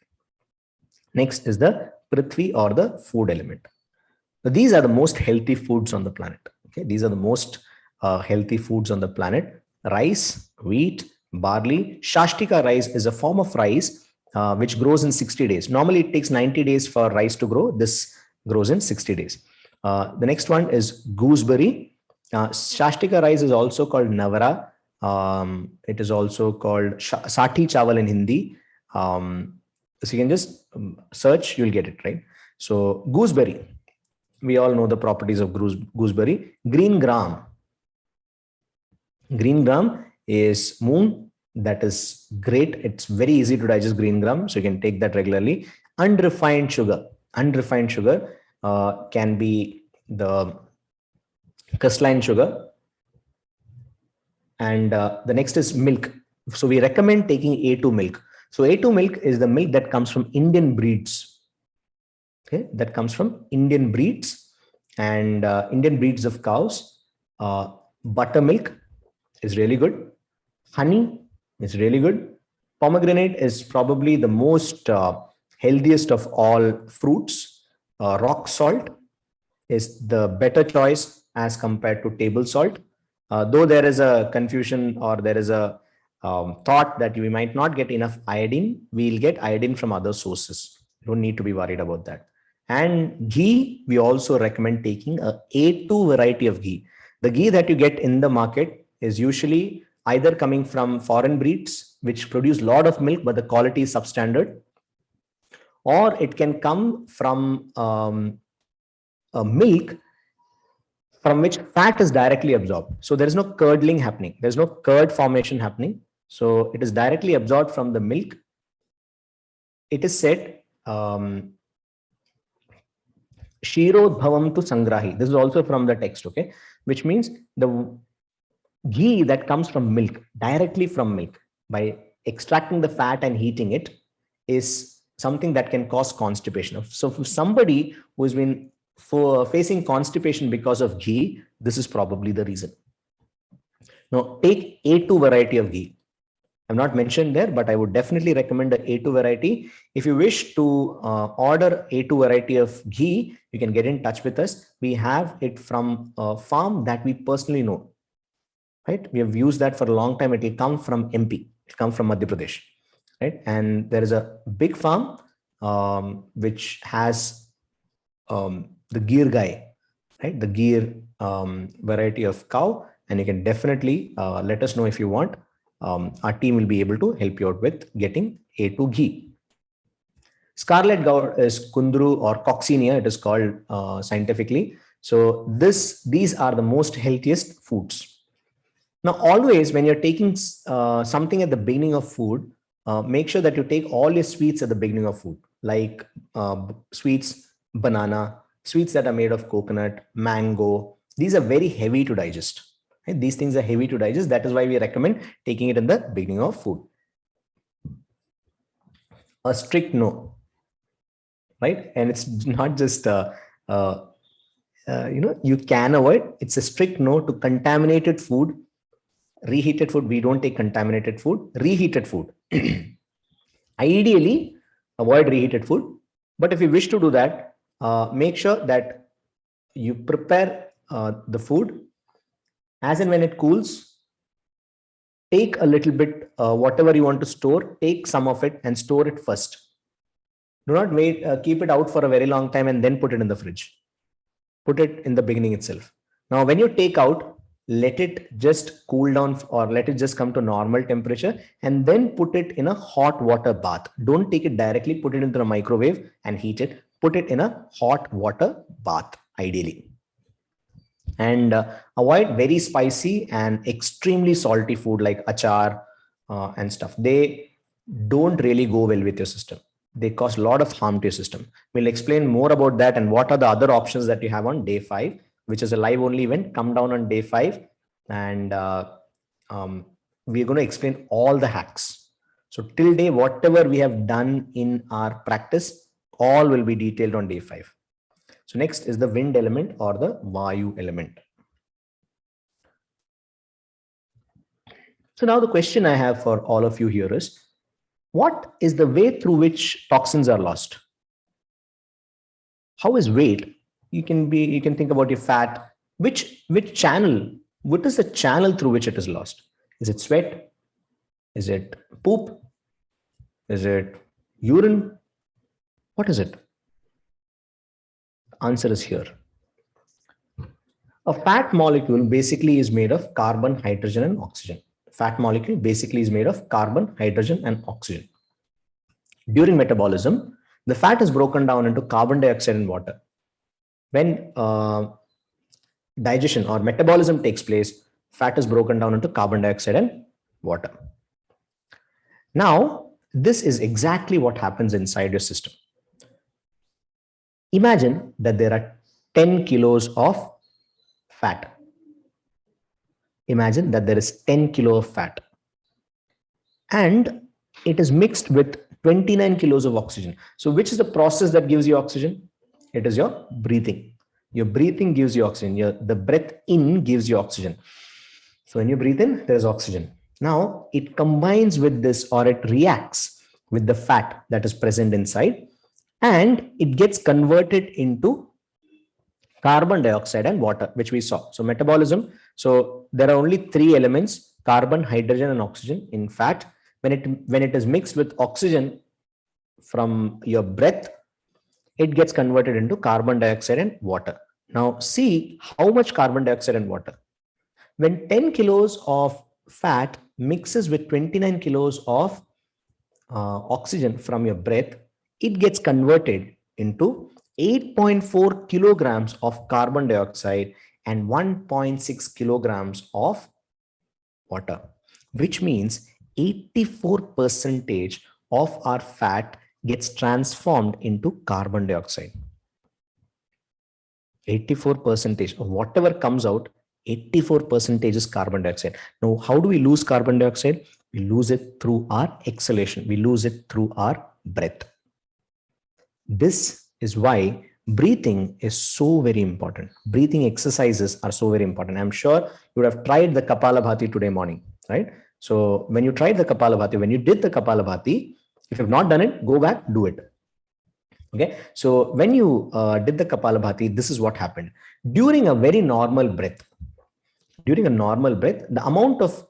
Next is the Prithvi, or the food element. Now, these are the most healthy foods on the planet. Okay, these are the most healthy foods on the planet. Rice, wheat, barley. Shastika rice is a form of rice which grows in 60 days. Normally, it takes 90 days for rice to grow. This grows in 60 days. The next one is gooseberry. Shastika rice is also called Navara. It is also called Sati Chawal in Hindi. So you can just search, you'll get it, right? So gooseberry, we all know the properties of gooseberry. Green gram. Green gram is moong. That is great. It's very easy to digest green gram, so you can take that regularly. Unrefined sugar. Unrefined sugar can be the crystalline sugar. And the next is milk. So we recommend taking A2 milk. So A2 milk is the milk that comes from Indian breeds. Okay, that comes from Indian breeds and Indian breeds of cows. Buttermilk is really good. Honey is really good. Pomegranate is probably the most healthiest of all fruits. Rock salt is the better choice as compared to table salt. Though there is a confusion, or there is a thought that we might not get enough iodine, we'll get iodine from other sources. You don't need to be worried about that. And ghee, we also recommend taking a A2 variety of ghee. The ghee that you get in the market is usually either coming from foreign breeds, which produce a lot of milk, but the quality is substandard, or it can come from a milk from which fat is directly absorbed. So there is no curdling happening. There's no curd formation happening. So it is directly absorbed from the milk. It is said, Shirodbhavam tu sangrahi. This is also from the text, okay? Which means the ghee that comes from milk, directly from milk, by extracting the fat and heating it is something that can cause constipation. So for somebody who's been facing constipation because of ghee, this is probably the reason. Now take A2 variety of ghee. I've not mentioned there, but I would definitely recommend the A2 variety. If you wish to order A2 variety of ghee, you can get in touch with us. We have it from a farm that we personally know, right? We have used that for a long time. It will come from MP, it will come from Madhya Pradesh, right? And there is a big farm which has the Gir guy, right? The Gir variety of cow, and you can definitely let us know if you want. Our team will be able to help you out with getting A2 ghee. Scarlet gout is Kundru or coccinia, it is called scientifically. So these are the most healthiest foods. Now, always when you're taking something at the beginning of food, make sure that you take all your sweets at the beginning of food, like sweets, banana, sweets that are made of coconut, mango. These are very heavy to digest. Right? These things are heavy to digest. That is why we recommend taking it in the beginning of food. A strict no, right? And it's not just you can avoid. It's a strict no to contaminated food, reheated food. We don't take contaminated food. Reheated food. Ideally, avoid reheated food. But if you wish to do that, make sure that you prepare the food as and when it cools. Take a little bit, whatever you want to store, take some of it and store it first. Do not wait, keep it out for a very long time and then put it in the fridge. Put it in the beginning itself. Now, when you take out, let it just cool down or let it just come to normal temperature and then put it in a hot water bath. Don't take it directly, put it into the microwave and heat it. Put it in a hot water bath, ideally. And avoid very spicy and extremely salty food like achar and stuff. They don't really go well with your system. They cause a lot of harm to your system. We'll explain more about that and what are the other options that you have on day 5, which is a live only event. Come down on day 5 and we're going to explain all the hacks. So till day, whatever we have done in our practice, all will be detailed on day 5. So next is the wind element or the Vayu element. So now the question I have for all of you here is, what is the way through which toxins are lost? How is weight? You can think about your fat. Which channel? What is the channel through which it is lost? Is it sweat? Is it poop? Is it urine? What is it? The answer is here. A fat molecule basically is made of carbon, hydrogen, and oxygen. Fat molecule basically is made of carbon, hydrogen, and oxygen. During metabolism, the fat is broken down into carbon dioxide and water. When digestion or metabolism takes place, fat is broken down into carbon dioxide and water. Now, this is exactly what happens inside your system. Imagine that there are 10 kilos of fat. Imagine that there is 10 kilo of fat and it is mixed with 29 kilos of oxygen. So which is the process that gives you oxygen? It is your breathing. Your breathing gives you oxygen. The breath in gives you oxygen. So when you breathe in, there is oxygen. Now it combines with this, or it reacts with the fat that is present inside, and it gets converted into carbon dioxide and water, which we saw. So metabolism. So there are only 3 elements: carbon, hydrogen, and oxygen in fat. When it is mixed with oxygen from your breath, it gets converted into carbon dioxide and water. Now see how much carbon dioxide and water. When 10 kilos of fat mixes with 29 kilos of oxygen from your breath, it gets converted into 8.4 kilograms of carbon dioxide and 1.6 kilograms of water, which means 84% of our fat gets transformed into carbon dioxide. 84% of whatever comes out, 84% is carbon dioxide. Now, how do we lose carbon dioxide? We lose it through our exhalation. We lose it through our breath. This is why breathing is so very important. Breathing exercises are so very important. I'm sure you would have tried the Kapalabhati today morning, right? So when you tried the Kapalabhati, when you did the Kapalabhati, if you've not done it, go back, do it. Okay. So when you did the Kapalabhati, this is what happened. During a very normal breath, the amount of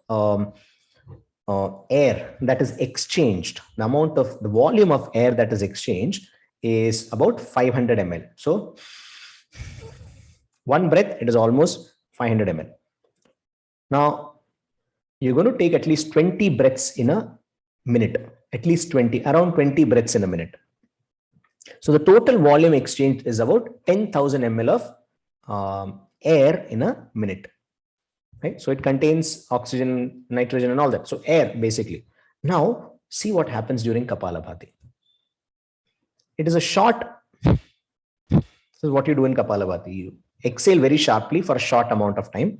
air that is exchanged, the volume of air that is exchanged is about 500 ml. So one breath, it is almost 500 ml. Now you're going to take at least 20 breaths in a minute, around 20 breaths in a minute. So the total volume exchange is about 10,000 ml of air in a minute. Right? So it contains oxygen, nitrogen, and all that. So air, basically. Now, see what happens during Kapalabhati. It is a short. This is what you do in Kapalabhati. You exhale very sharply for a short amount of time,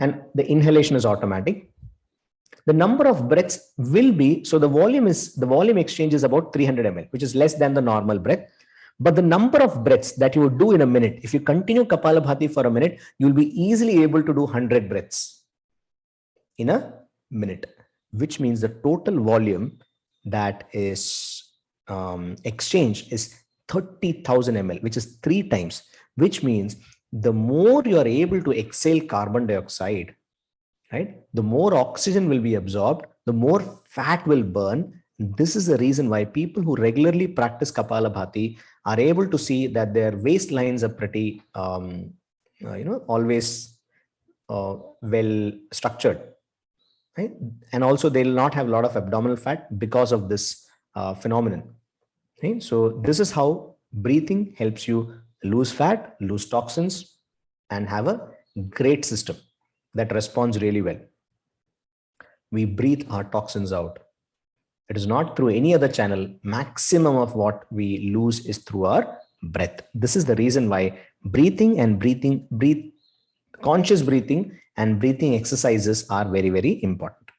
and the inhalation is automatic. The number of breaths will be, so the volume exchange is about 300 ml, which is less than the normal breath. But the number of breaths that you would do in a minute, if you continue Kapalabhati for a minute, you'll be easily able to do 100 breaths in a minute, which means the total volume that is exchanged is 30,000 ml, which is 3 times, which means the more you are able to exhale carbon dioxide, right, the more oxygen will be absorbed, the more fat will burn. This is the reason why people who regularly practice Kapalabhati are able to see that their waistlines are pretty, always well structured, right? And also they will not have a lot of abdominal fat because of this phenomenon. Right? So this is how breathing helps you lose fat, lose toxins, and have a great system that responds really well. We breathe our toxins out. It is not through any other channel. Maximum of what we lose is through our breath. This is the reason why conscious breathing and breathing exercises are very, very important.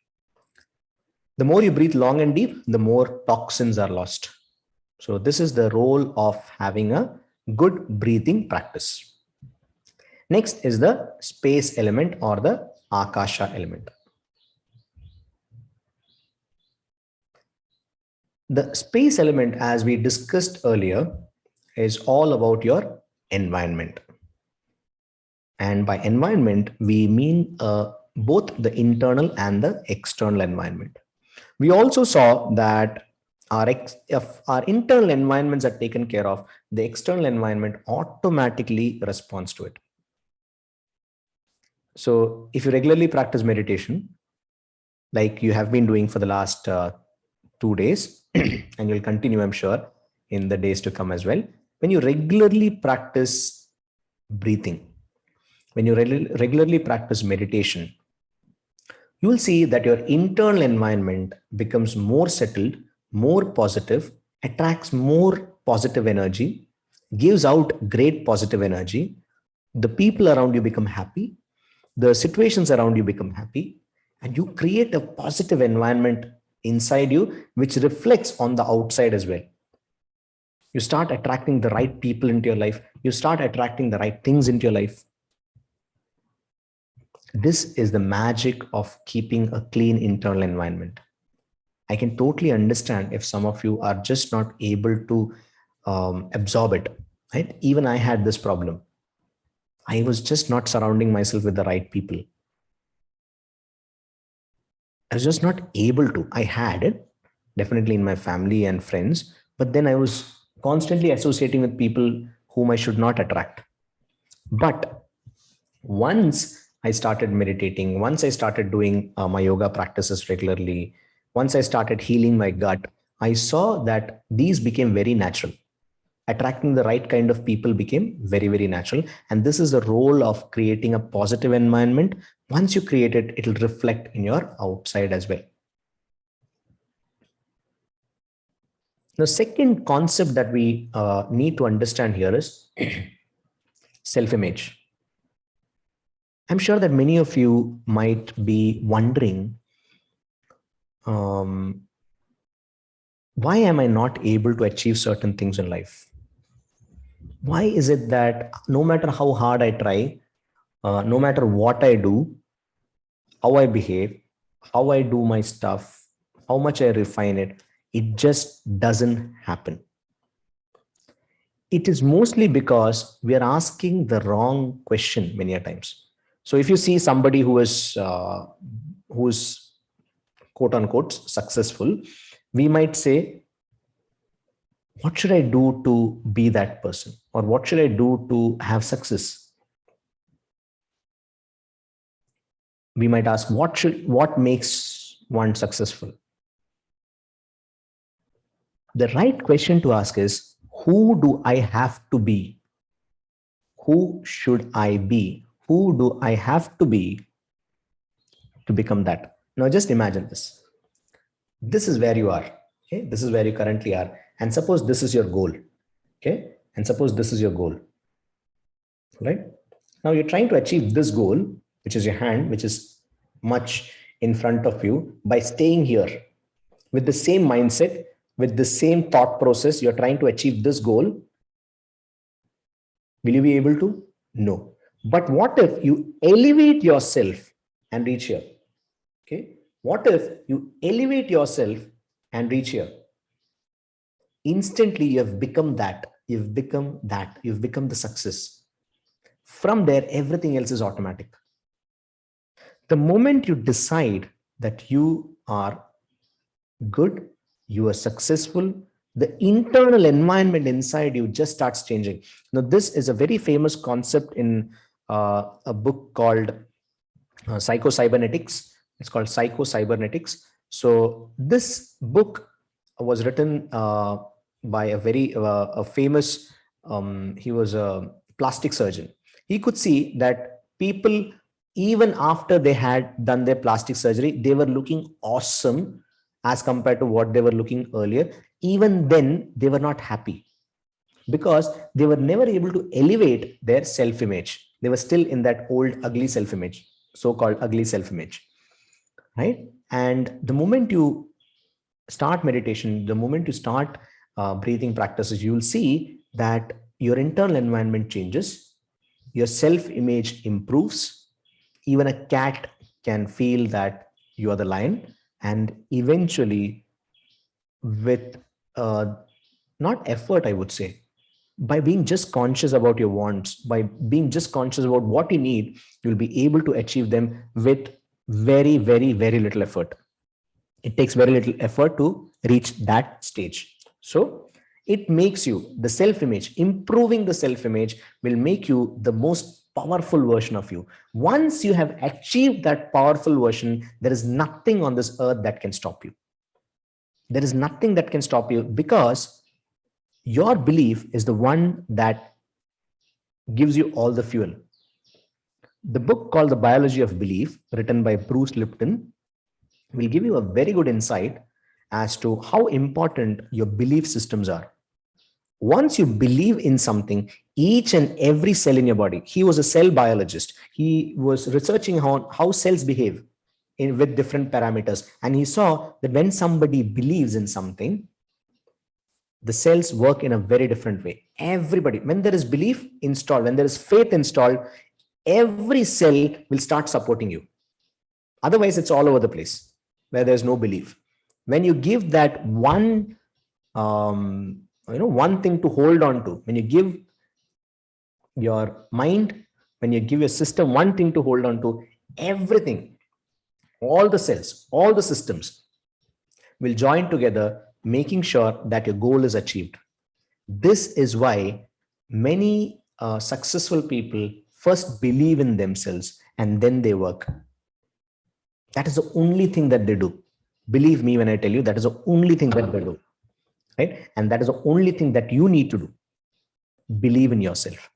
The more you breathe long and deep, the more toxins are lost. So this is the role of having a good breathing practice. Next is the space element or the Akasha element. The space element, as we discussed earlier, is all about your environment. And by environment, we mean both the internal and the external environment. We also saw that if our internal environments are taken care of, the external environment automatically responds to it. So if you regularly practice meditation, like you have been doing for the last 2 days, and you'll continue, I'm sure, in the days to come as well. When you regularly practice breathing, when you regularly practice meditation, you will see that your internal environment becomes more settled, more positive, attracts more positive energy, gives out great positive energy. The people around you become happy. The situations around you become happy, and you create a positive environment inside you, which reflects on the outside as well. You start attracting the right people into your life. You start attracting the right things into your life. This is the magic of keeping a clean internal environment. I can totally understand if some of you are just not able to absorb it, right? Even I had this problem. I was just not surrounding myself with the right people. I was just not able to. I had it definitely in my family and friends, but then I was constantly associating with people whom I should not attract. But once I started meditating, once I started doing my yoga practices regularly, once I started healing my gut, I saw that these became very natural. Attracting the right kind of people became very, very natural. And this is the role of creating a positive environment. Once you create it, it will reflect in your outside as well. The second concept that we need to understand here is self-image. I'm sure that many of you might be wondering, um, why am I not able to achieve certain things in life? Why is it that no matter how hard I try, no matter what I do, how I behave, how I do my stuff, how much I refine it, it just doesn't happen? It is mostly because we are asking the wrong question many a times. So if you see somebody who's quote unquote successful, we might say, what should I do to be that person? Or what should I do to have success? We might ask, what makes one successful? The right question to ask is, who do I have to be? Who should I be? Who do I have to be to become that? Now just imagine this. This is where you are. Okay, this is where you currently are. And suppose this is your goal. Okay, and suppose this is your goal. Right? Now you're trying to achieve this goal, which is your hand, which is much in front of you, by staying here with the same mindset, with the same thought process. You're trying to achieve this goal. Will you be able to? No. But what if you elevate yourself and reach here? Okay. What if you elevate yourself and reach here? Instantly, you have become that. You've become that. You've become the success. From there, everything else is automatic. The moment you decide that you are good, you are successful, the internal environment inside you just starts changing. Now, this is a very famous concept in a book called Psycho-Cybernetics. It's called Psycho-Cybernetics. So this book was written by a famous, he was a plastic surgeon. He could see that people, even after they had done their plastic surgery, they were looking awesome as compared to what they were looking earlier. Even then, they were not happy because they were never able to elevate their self-image. They were still in that old ugly self-image, so-called ugly self-image, right? And the moment you start meditation, the moment you start breathing practices, you will see that your internal environment changes, your self-image improves. Even a cat can feel that you are the lion, and eventually, with not effort, I would say, by being just conscious about your wants, by being just conscious about what you need, you'll be able to achieve them with very, very, very little effort. It takes very little effort to reach that stage. So it makes you the self-image, improving the self-image will make you the most powerful version of you. Once you have achieved that powerful version, there is nothing on this earth that can stop you. There is nothing that can stop you, because your belief is the one that gives you all the fuel. The book called The Biology of Belief, written by Bruce Lipton, will give you a very good insight as to how important your belief systems are. Once you believe in something, each and every cell in your body, he was a cell biologist. He was researching on how cells behave with different parameters. And he saw that when somebody believes in something, the cells work in a very different way. Everybody, when there is belief installed, when there is faith installed, every cell will start supporting you. Otherwise, it's all over the place where there's no belief. When you give that one thing to hold on to, when you give your mind, when you give your system one thing to hold on to, everything, all the cells, all the systems will join together, making sure that your goal is achieved. This is why many successful people first believe in themselves and then they work. That is the only thing that they do. Believe me when I tell you, that is the only thing that they do, right? And that is the only thing that you need to do. Believe in yourself.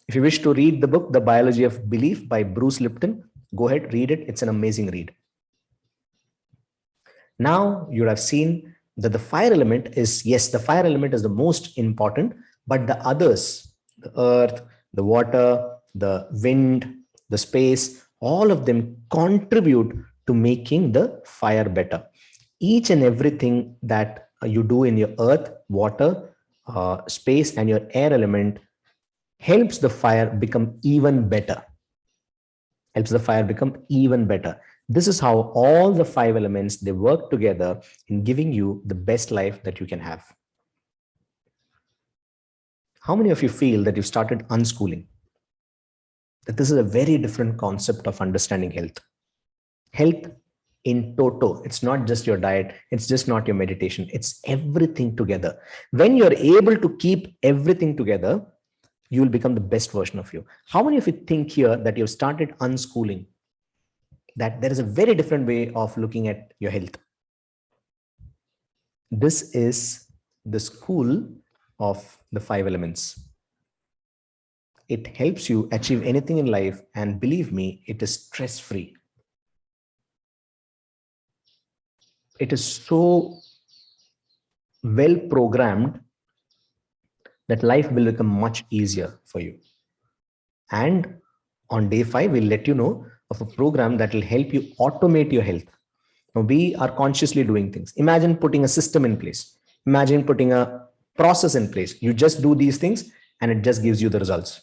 If you wish to read the book, The Biology of Belief by Bruce Lipton, go ahead, read it. It's an amazing read. Now you have seen that the fire element is, yes, the fire element is the most important, but the others, the earth, the water, the wind, the space, all of them contribute to making the fire better. each and everything that you do in your earth, water, space, and your air element helps the fire become even better. Helps the fire become even better. This is how all the five elements, they work together in giving you the best life that you can have. How many of you feel that you've started unschooling? That this is a very different concept of understanding health. Health in toto, it's not just your diet, it's just not your meditation, it's everything together. When you're able to keep everything together, you will become the best version of you. How many of you think here that you've started unschooling? That there is a very different way of looking at your health. This is the school of the five elements. It helps you achieve anything in life, and believe me, it is stress-free. It is so well programmed that life will become much easier for you. And on day 5, we'll let you know of a program that will help you automate your health. Now, we are consciously doing things. Imagine putting a system in place. Imagine putting a process in place. You just do these things and it just gives you the results.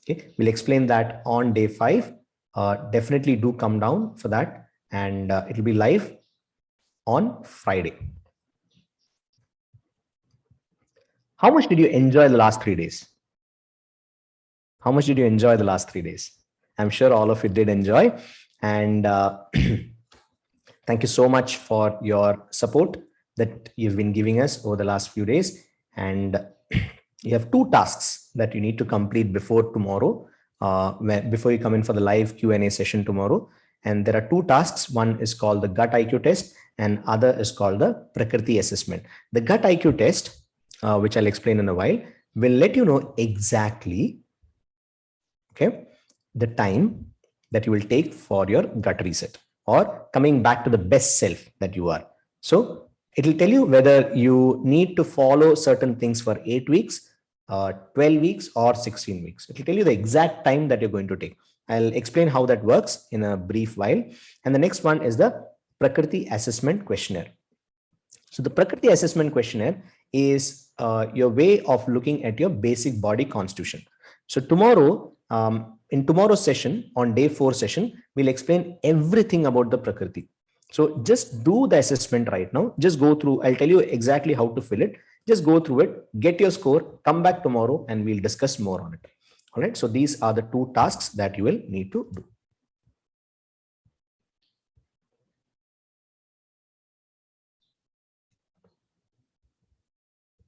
Okay, we'll explain that on day 5. Definitely do come down for that, and it will be live on Friday. How much did you enjoy the last 3 days? How much did you enjoy the last 3 days? I'm sure all of you did enjoy. And thank you so much for your support that you've been giving us over the last few days. And you have 2 tasks that you need to complete before tomorrow, before you come in for the live Q&A session tomorrow. And there are 2 tasks. One is called the gut IQ test, and other is called the Prakriti assessment. The gut IQ test, which I'll explain in a while, will let you know exactly, okay, the time that you will take for your gut reset or coming back to the best self that you are. So it will tell you whether you need to follow certain things for 8 weeks, 12 weeks, or 16 weeks. It will tell you the exact time that you're going to take. I'll explain how that works in a brief while. And the next one is the Prakriti assessment questionnaire. So the Prakriti assessment questionnaire is your way of looking at your basic body constitution. So tomorrow, in tomorrow's session, on day 4 session, we'll explain everything about the Prakriti. So just do the assessment right now. Just go through. I'll tell you exactly how to fill it. Just go through it, get your score, come back tomorrow, and we'll discuss more on it. All right. So these are the 2 tasks that you will need to do.